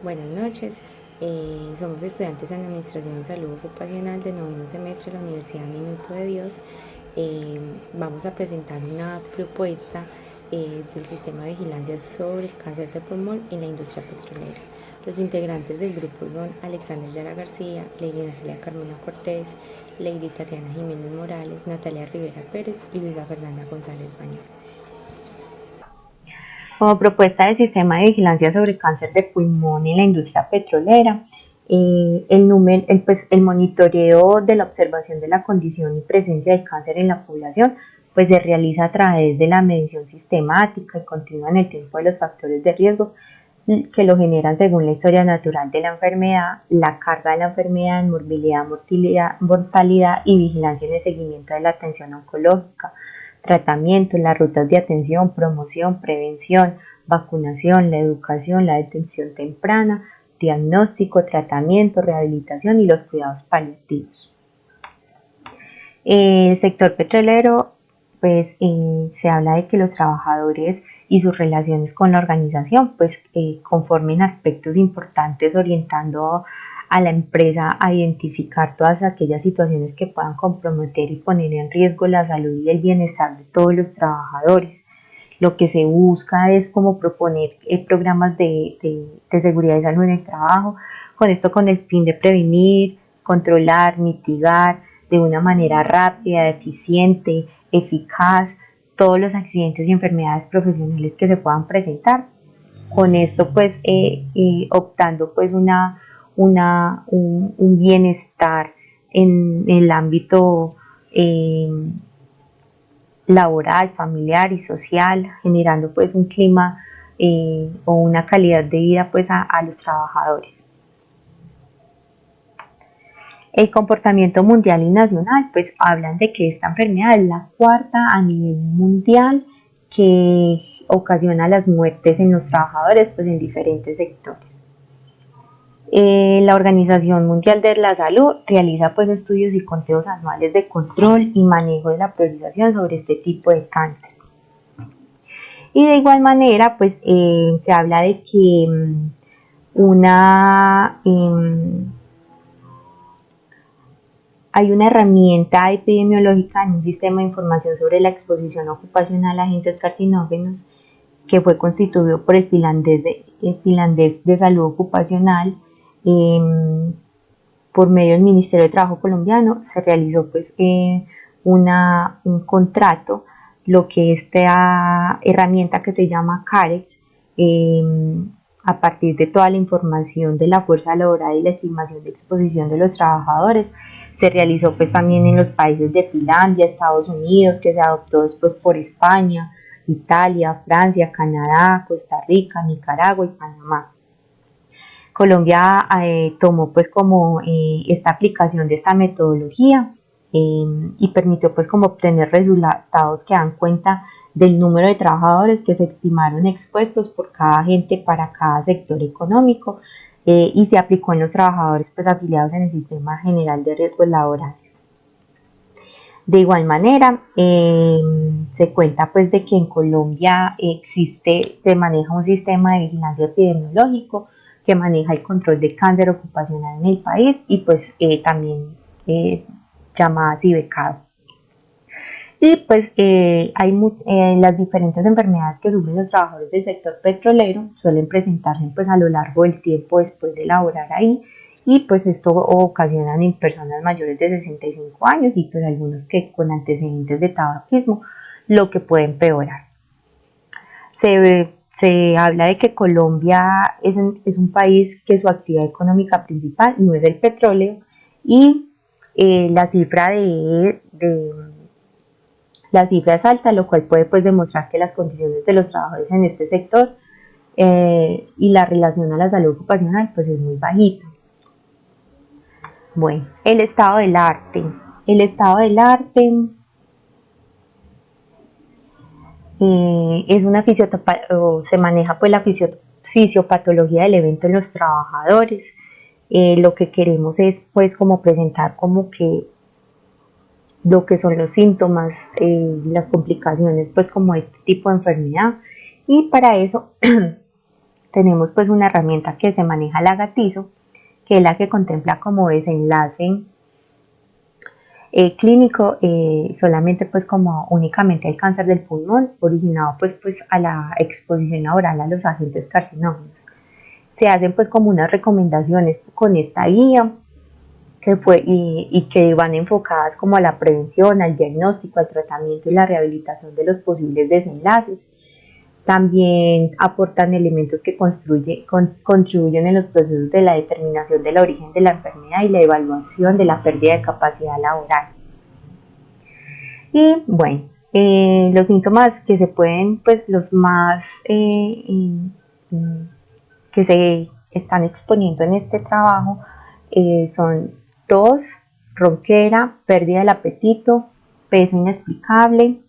Buenas noches, somos estudiantes en Administración y Salud Ocupacional de noveno semestre de la Universidad Minuto de Dios. Vamos a presentar una propuesta del sistema de vigilancia sobre el cáncer de pulmón en la industria petrolera. Los integrantes del grupo son Alexander Yara García, Lady Natalia Carmona Cortés, Lady Tatiana Jiménez Morales, Natalia Rivera Pérez y Luisa Fernanda González Baño. Como propuesta de sistema de vigilancia sobre cáncer de pulmón en la industria petrolera, el monitoreo de la observación de la condición y presencia de cáncer en la población pues se realiza a través de la medición sistemática y continua en el tiempo de los factores de riesgo que lo generan según la historia natural de la enfermedad, la carga de la enfermedad, morbilidad, mortalidad y vigilancia en el seguimiento de la atención oncológica, tratamiento, las rutas de atención, promoción, prevención, vacunación, la educación, la detención temprana, diagnóstico, tratamiento, rehabilitación y los cuidados paliativos. El sector petrolero, pues se habla de que los trabajadores y sus relaciones con la organización, pues conformen aspectos importantes orientando a la empresa a identificar todas aquellas situaciones que puedan comprometer y poner en riesgo la salud y el bienestar de todos los trabajadores. Lo que se busca es como proponer programas de seguridad y salud en el trabajo, con esto con el fin de prevenir, controlar, mitigar de una manera rápida, eficiente, eficaz, todos los accidentes y enfermedades profesionales que se puedan presentar. Con esto pues optando pues un bienestar en el ámbito laboral, familiar y social, generando pues un clima o una calidad de vida pues a los trabajadores. El comportamiento mundial y nacional pues hablan de que esta enfermedad es la cuarta a nivel mundial que ocasiona las muertes en los trabajadores pues en diferentes sectores. La Organización Mundial de la Salud realiza pues estudios y conteos anuales de control y manejo de la priorización sobre este tipo de cáncer. Y de igual manera pues se habla de que una hay una herramienta epidemiológica en un sistema de información sobre la exposición ocupacional a agentes carcinógenos que fue constituido por el finlandés de salud ocupacional por medio del Ministerio de Trabajo colombiano. Se realizó pues un contrato, lo que esta herramienta que se llama CAREX, a partir de toda la información de la fuerza laboral y la estimación de exposición de los trabajadores, se realizó pues también en los países de Finlandia, Estados Unidos, que se adoptó después por España, Italia, Francia, Canadá, Costa Rica, Nicaragua y Panamá. Colombia tomó pues como esta aplicación de esta metodología y permitió pues como obtener resultados que dan cuenta del número de trabajadores que se estimaron expuestos por cada agente para cada sector económico y se aplicó en los trabajadores pues afiliados en el Sistema General de Riesgos Laborales. De igual manera, se cuenta pues de que en Colombia se maneja un sistema de vigilancia epidemiológico que maneja el control de cáncer ocupacional en el país y pues también llamada CIBECAD. Y pues las diferentes enfermedades que sufren los trabajadores del sector petrolero suelen presentarse pues a lo largo del tiempo después de laborar ahí, y pues esto ocasiona en personas mayores de 65 años y pues algunos que con antecedentes de tabaquismo, lo que puede empeorar. Se habla de que Colombia es un país que su actividad económica principal no es el petróleo, y la cifra la cifra es alta, lo cual puede pues demostrar que las condiciones de los trabajadores en este sector y la relación a la salud ocupacional pues es muy bajita. Bueno, el estado del arte. El estado del arte es una se maneja pues la fisiopatología del evento en los trabajadores. Lo que queremos es pues como presentar como que lo que son los síntomas, las complicaciones pues como este tipo de enfermedad, y para eso tenemos pues una herramienta que se maneja la Gatizo, que es la que contempla como desenlace clínico solamente pues como únicamente el cáncer del pulmón originado pues a la exposición laboral a los agentes carcinógenos. Se hacen pues como unas recomendaciones con esta guía que fue y que van enfocadas como a la prevención, al diagnóstico, al tratamiento y la rehabilitación de los posibles desenlaces. También aportan elementos que contribuyen en los procesos de la determinación del origen de la enfermedad y la evaluación de la pérdida de capacidad laboral. Y bueno, los síntomas que se pueden, pues los más que se están exponiendo en este trabajo son tos, ronquera, pérdida del apetito, peso inexplicable,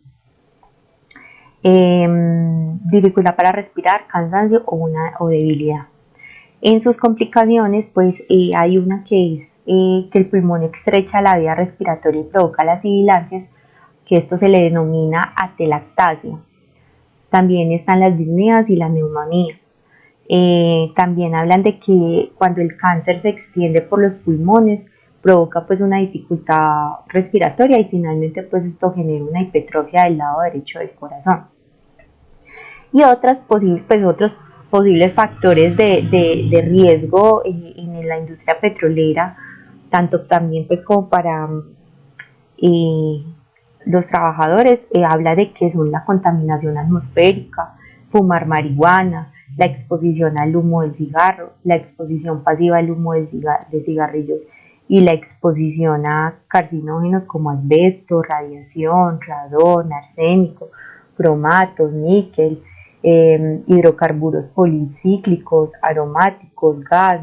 dificultad para respirar, cansancio o debilidad. En sus complicaciones, pues hay una que es que el pulmón estrecha la vía respiratoria y provoca las sibilancias, que esto se le denomina atelactasia. También están las disneas y la neumonía. También hablan de que cuando el cáncer se extiende por los pulmones, provoca pues una dificultad respiratoria y finalmente pues esto genera una hipertrofia del lado derecho del corazón. Y otros posibles factores de riesgo en la industria petrolera, tanto también pues como para eh, los trabajadores, habla de que son la contaminación atmosférica, fumar marihuana, la exposición al humo del cigarro, la exposición pasiva al humo de cigarrillos y la exposición a carcinógenos como asbesto, radiación, radón, arsénico, cromatos, níquel, hidrocarburos policíclicos, aromáticos, gas,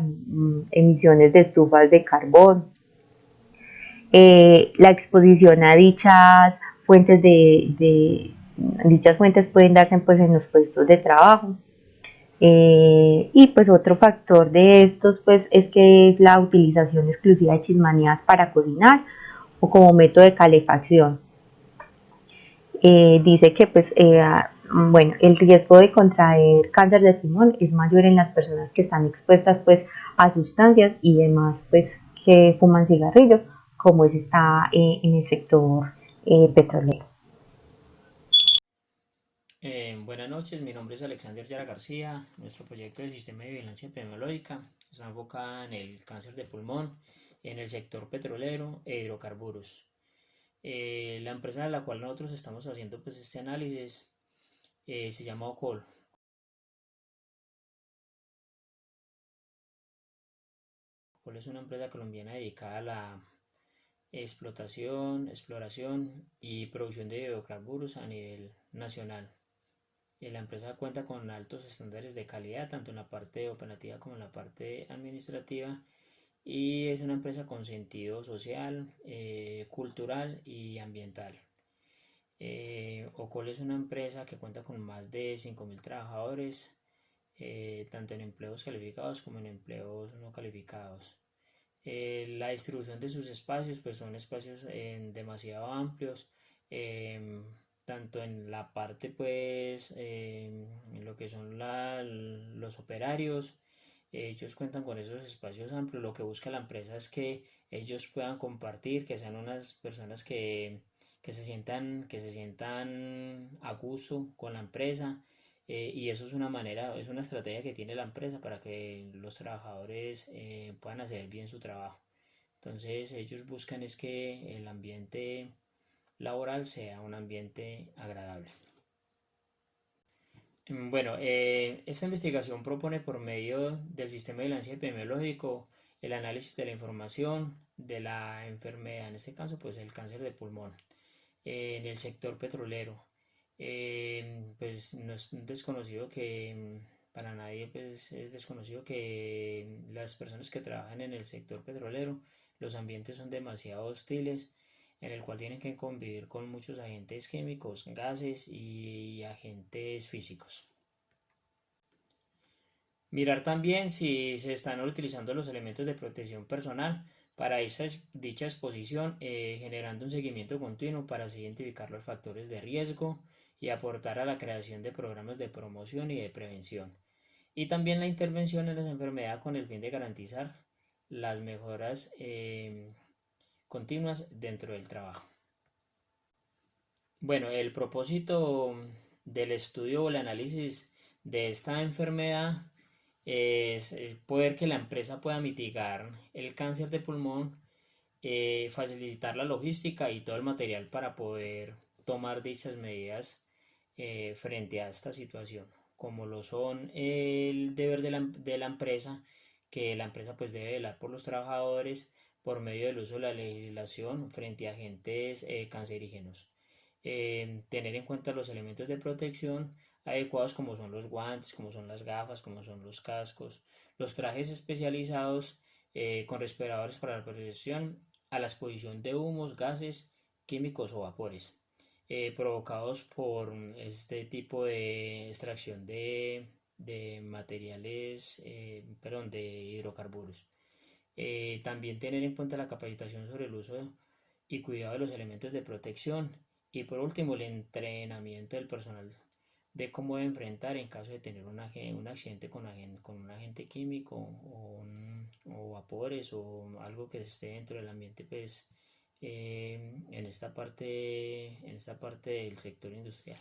emisiones de estufas de carbón, la exposición a dichas fuentes pueden darse pues en los puestos de trabajo. Y pues otro factor de estos pues es que es la utilización exclusiva de chismanías para cocinar o como método de calefacción. Dice que pues bueno, el riesgo de contraer cáncer de pulmón es mayor en las personas que están expuestas pues a sustancias y demás pues que fuman cigarrillos, como está en el sector petrolero. Buenas noches, mi nombre es Alexander Yara García. Nuestro proyecto de sistema de vigilancia epidemiológica está enfocado en el cáncer de pulmón, en el sector petrolero e hidrocarburos. La empresa de la cual nosotros estamos haciendo pues este análisis se llama OCOL. OCOL es una empresa colombiana dedicada a la exploración y producción de hidrocarburos a nivel nacional. La empresa cuenta con altos estándares de calidad, tanto en la parte operativa como en la parte administrativa, y es una empresa con sentido social, cultural y ambiental. Ocol es una empresa que cuenta con más de 5.000 trabajadores, tanto en empleos calificados como en empleos no calificados. La distribución de sus espacios pues son espacios demasiado amplios, tanto en la parte pues en lo que son los operarios. Ellos cuentan con esos espacios amplios. Lo que busca la empresa es que ellos puedan compartir, que sean unas personas que se sientan a gusto con la empresa. Y eso es una manera, es una estrategia que tiene la empresa para que los trabajadores puedan hacer bien su trabajo. Entonces ellos buscan es que el ambiente laboral sea un ambiente agradable. Bueno, esta investigación propone por medio del sistema de vigilancia epidemiológico el análisis de la información de la enfermedad, en este caso pues el cáncer de pulmón, en el sector petrolero. Pues no es desconocido que para nadie pues es desconocido que las personas que trabajan en el sector petrolero, los ambientes son demasiado hostiles, en el cual tienen que convivir con muchos agentes químicos, gases y agentes físicos. Mirar también si se están utilizando los elementos de protección personal para dicha exposición, generando un seguimiento continuo para así identificar los factores de riesgo y aportar a la creación de programas de promoción y de prevención. y también la intervención en las enfermedades con el fin de garantizar las mejoras continuas dentro del trabajo. Bueno, el propósito del estudio o el análisis de esta enfermedad es poder que la empresa pueda mitigar el cáncer de pulmón, facilitar la logística y todo el material para poder tomar dichas medidas frente a esta situación, como lo son el deber de la empresa, que la empresa pues debe velar por los trabajadores por medio del uso de la legislación frente a agentes cancerígenos. Tener en cuenta los elementos de protección adecuados como son los guantes, como son las gafas, como son los cascos, los trajes especializados con respiradores para la protección a la exposición de humos, gases, químicos o vapores provocados por este tipo de extracción de materiales, perdón, de hidrocarburos. También tener en cuenta la capacitación sobre el uso y cuidado de los elementos de protección y por último el entrenamiento del personal de cómo enfrentar en caso de tener un accidente con un agente químico o vapores o algo que esté dentro del ambiente pues en esta parte del sector industrial.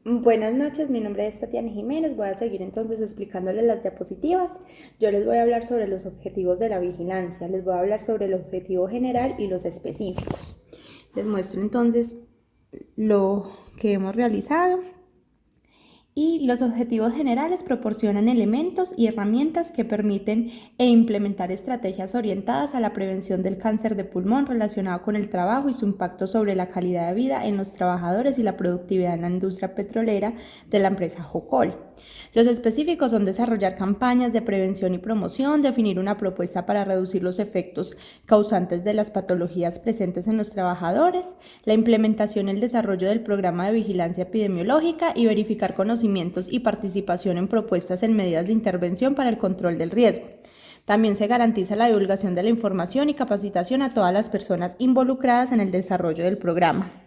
Buenas noches, mi nombre es Tatiana Jiménez, voy a seguir entonces explicándoles las diapositivas. Yo les voy a hablar sobre los objetivos de la vigilancia, les voy a hablar sobre el objetivo general y los específicos. Les muestro entonces lo que hemos realizado. Y los objetivos generales proporcionan elementos y herramientas que permiten implementar estrategias orientadas a la prevención del cáncer de pulmón relacionado con el trabajo y su impacto sobre la calidad de vida en los trabajadores y la productividad en la industria petrolera de la empresa Jocol. Los específicos son desarrollar campañas de prevención y promoción, definir una propuesta para reducir los efectos causantes de las patologías presentes en los trabajadores, la implementación y el desarrollo del programa de vigilancia epidemiológica y verificar conocimientos y participación en propuestas en medidas de intervención para el control del riesgo. También se garantiza la divulgación de la información y capacitación a todas las personas involucradas en el desarrollo del programa.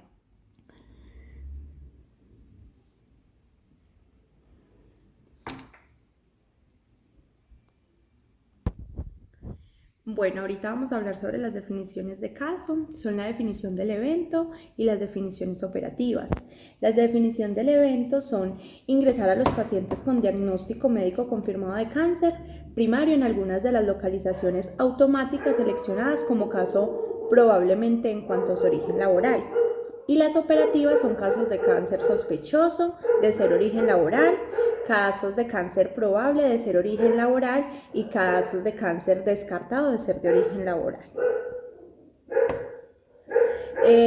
Bueno, ahorita vamos a hablar sobre las definiciones de caso, son la definición del evento y las definiciones operativas. Las definiciones del evento son ingresar a los pacientes con diagnóstico médico confirmado de cáncer primario en algunas de las localizaciones automáticas seleccionadas como caso probablemente en cuanto a su origen laboral. Y las operativas son casos de cáncer sospechoso de ser origen laboral, casos de cáncer probable de ser origen laboral y casos de cáncer descartado de ser de origen laboral.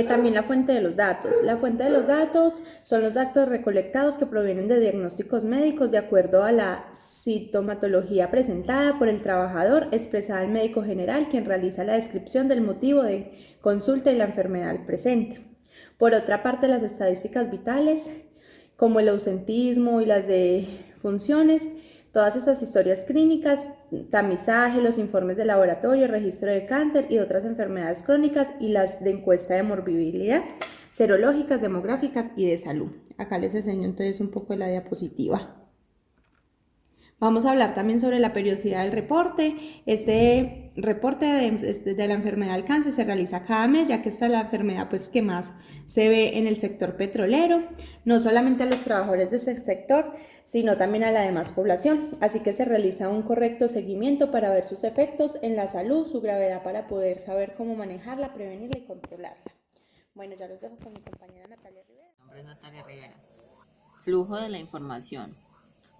También la fuente de los datos. La fuente de los datos son los datos recolectados que provienen de diagnósticos médicos de acuerdo a la sintomatología presentada por el trabajador, expresada al médico general, quien realiza la descripción del motivo de consulta y la enfermedad presente. Por otra parte, las estadísticas vitales, como el ausentismo y las de funciones, todas esas historias clínicas, tamizaje, los informes de laboratorio, registro de cáncer y otras enfermedades crónicas y las de encuesta de morbilidad, serológicas, demográficas y de salud. Acá les enseño entonces un poco de la diapositiva. Vamos a hablar también sobre la periodicidad del reporte. Este reporte de la enfermedad del cáncer se realiza cada mes, ya que esta es la enfermedad pues, que más se ve en el sector petrolero, no solamente a los trabajadores de ese sector, sino también a la demás población. Así que se realiza un correcto seguimiento para ver sus efectos en la salud, su gravedad para poder saber cómo manejarla, prevenirla y controlarla. Bueno, ya los dejo con mi compañera Natalia Rivera. Mi nombre es Natalia Rivera. Flujo de la información.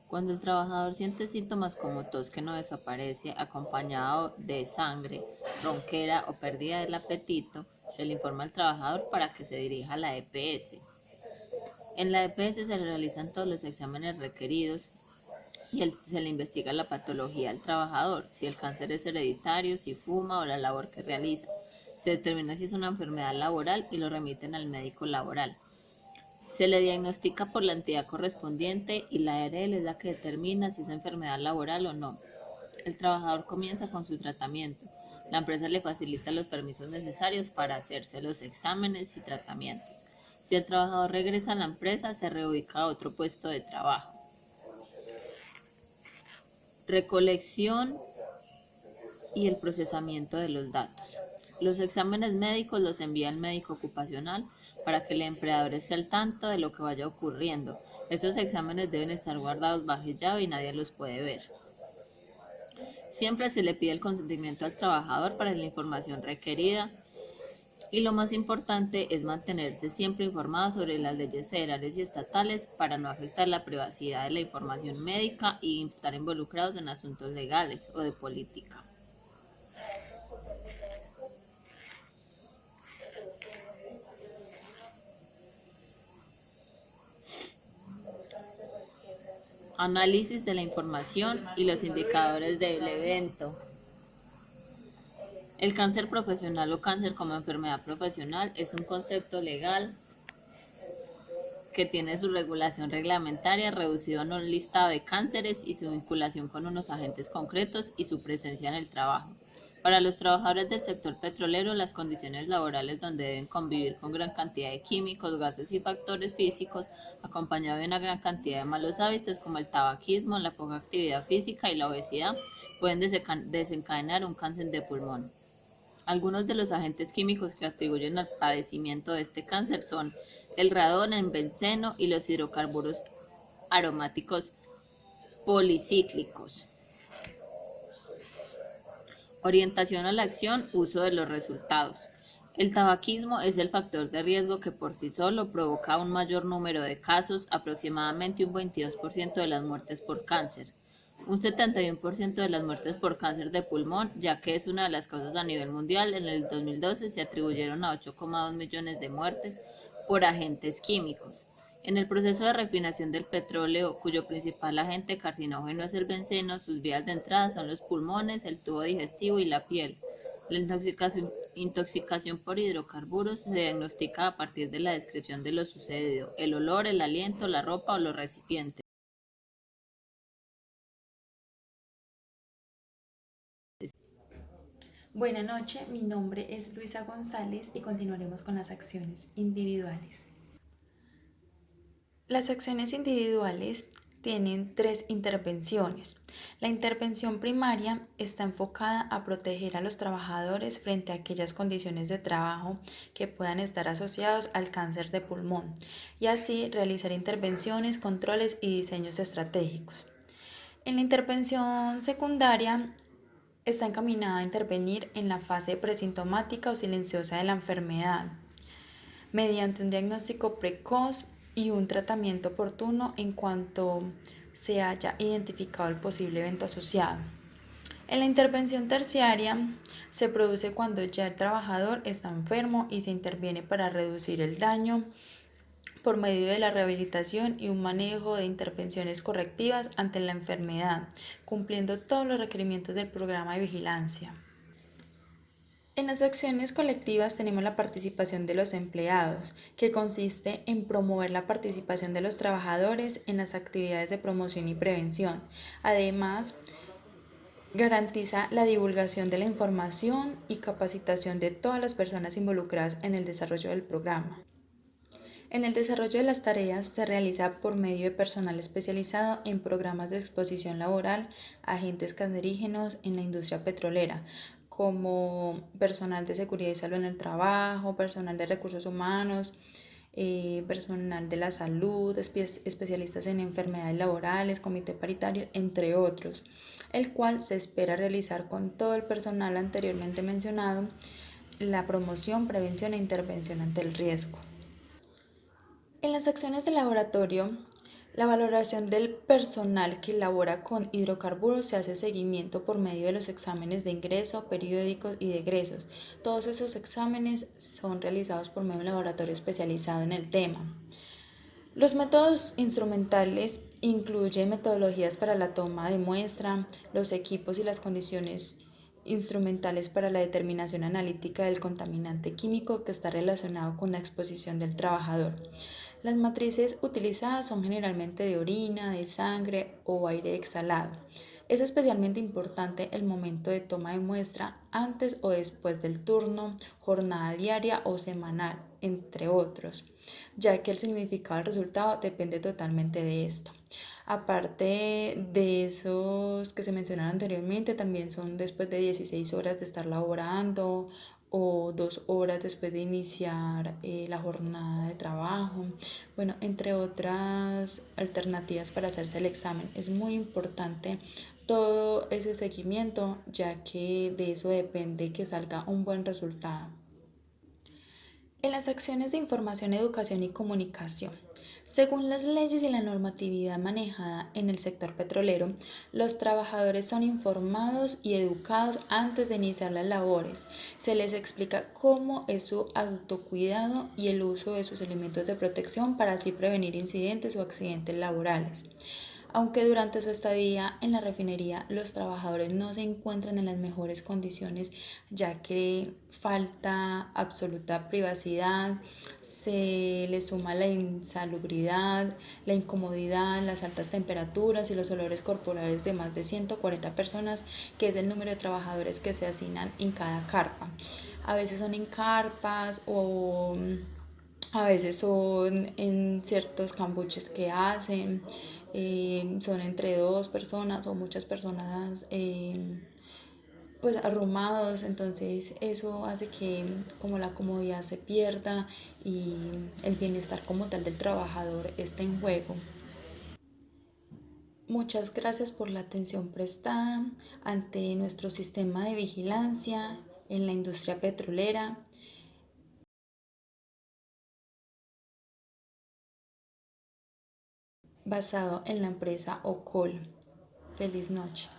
Cuando el trabajador siente síntomas como tos que no desaparece, acompañado de sangre, ronquera o pérdida del apetito, se le informa al trabajador para que se dirija a la EPS. En la EPS se realizan todos los exámenes requeridos y se le investiga la patología al trabajador, si el cáncer es hereditario, si fuma o la labor que realiza. Se determina si es una enfermedad laboral y lo remiten al médico laboral. Se le diagnostica por la entidad correspondiente y la ARL es la que determina si es enfermedad laboral o no. El trabajador comienza con su tratamiento. La empresa le facilita los permisos necesarios para hacerse los exámenes y tratamientos. Si el trabajador regresa a la empresa, se reubica a otro puesto de trabajo. Recolección y el procesamiento de los datos. Los exámenes médicos los envía el médico ocupacional para que el empleador esté al tanto de lo que vaya ocurriendo. Estos exámenes deben estar guardados bajo llave y nadie los puede ver. Siempre se le pide el consentimiento al trabajador para la información requerida y lo más importante es mantenerse siempre informado sobre las leyes federales y estatales para no afectar la privacidad de la información médica y estar involucrados en asuntos legales o de política. Análisis de la información y los indicadores del evento. El cáncer profesional o cáncer como enfermedad profesional es un concepto legal que tiene su regulación reglamentaria reducido a un listado de cánceres y su vinculación con unos agentes concretos y su presencia en el trabajo. Para los trabajadores del sector petrolero, las condiciones laborales donde deben convivir con gran cantidad de químicos, gases y factores físicos, acompañado de una gran cantidad de malos hábitos como el tabaquismo, la poca actividad física y la obesidad, pueden desencadenar un cáncer de pulmón. Algunos de los agentes químicos que atribuyen al padecimiento de este cáncer son el radón, el benceno y los hidrocarburos aromáticos policíclicos. Orientación a la acción, uso de los resultados. El tabaquismo es el factor de riesgo que por sí solo provoca un mayor número de casos, aproximadamente un 22% de las muertes por cáncer. Un 71% de las muertes por cáncer de pulmón, ya que es una de las causas a nivel mundial. En el 2012 se atribuyeron a 8,2 millones de muertes por agentes químicos. En el proceso de refinación del petróleo, cuyo principal agente carcinógeno es el benceno, sus vías de entrada son los pulmones, el tubo digestivo y la piel. La intoxicación por hidrocarburos se diagnostica a partir de la descripción de lo sucedido, el olor, el aliento, la ropa o los recipientes. Buenas noches, mi nombre es Luisa González y continuaremos con las acciones individuales. Las acciones individuales tienen 3 intervenciones. La intervención primaria está enfocada a proteger a los trabajadores frente a aquellas condiciones de trabajo que puedan estar asociados al cáncer de pulmón y así realizar intervenciones, controles y diseños estratégicos. En la intervención secundaria está encaminada a intervenir en la fase presintomática o silenciosa de la enfermedad, mediante un diagnóstico precoz y un tratamiento oportuno en cuanto se haya identificado el posible evento asociado. En la intervención terciaria se produce cuando ya el trabajador está enfermo y se interviene para reducir el daño por medio de la rehabilitación y un manejo de intervenciones correctivas ante la enfermedad, cumpliendo todos los requerimientos del programa de vigilancia. En las acciones colectivas tenemos la participación de los empleados, que consiste en promover la participación de los trabajadores en las actividades de promoción y prevención. Además, garantiza la divulgación de la información y capacitación de todas las personas involucradas en el desarrollo del programa. En el desarrollo de las tareas se realiza por medio de personal especializado en programas de exposición laboral a agentes cancerígenos en la industria petrolera, como personal de seguridad y salud en el trabajo, personal de recursos humanos, personal de la salud, especialistas en enfermedades laborales, comité paritario, entre otros, el cual se espera realizar con todo el personal anteriormente mencionado la promoción, prevención e intervención ante el riesgo. En las acciones de laboratorio, la valoración del personal que labora con hidrocarburos se hace seguimiento por medio de los exámenes de ingreso, periódicos y de egresos. Todos esos exámenes son realizados por medio de un laboratorio especializado en el tema. Los métodos instrumentales incluyen metodologías para la toma de muestra, los equipos y las condiciones instrumentales para la determinación analítica del contaminante químico que está relacionado con la exposición del trabajador. Las matrices utilizadas son generalmente de orina, de sangre o aire exhalado. Es especialmente importante el momento de toma de muestra antes o después del turno, jornada diaria o semanal, entre otros, ya que el significado del resultado depende totalmente de esto. Aparte de esos que se mencionaron anteriormente, también son después de 16 horas de estar laborando o 2 horas después de iniciar la jornada de trabajo. Bueno, entre otras alternativas para hacerse el examen. Es muy importante todo ese seguimiento, ya que de eso depende que salga un buen resultado. En las acciones de información, educación y comunicación. Según las leyes y la normatividad manejada en el sector petrolero, los trabajadores son informados y educados antes de iniciar las labores. Se les explica cómo es su autocuidado y el uso de sus elementos de protección para así prevenir incidentes o accidentes laborales. Aunque durante su estadía en la refinería los trabajadores no se encuentran en las mejores condiciones, ya que falta absoluta privacidad, se le suma la insalubridad, la incomodidad, las altas temperaturas y los olores corporales de más de 140 personas, que es el número de trabajadores que se asignan en cada carpa. A veces son en carpas o a veces son en ciertos cambuches que hacen, son entre 2 personas o muchas personas pues arrumados, entonces eso hace que como la comodidad se pierda y el bienestar como tal del trabajador esté en juego. Muchas gracias por la atención prestada ante nuestro sistema de vigilancia en la industria petrolera. Basado en la empresa Ocol. Feliz noche.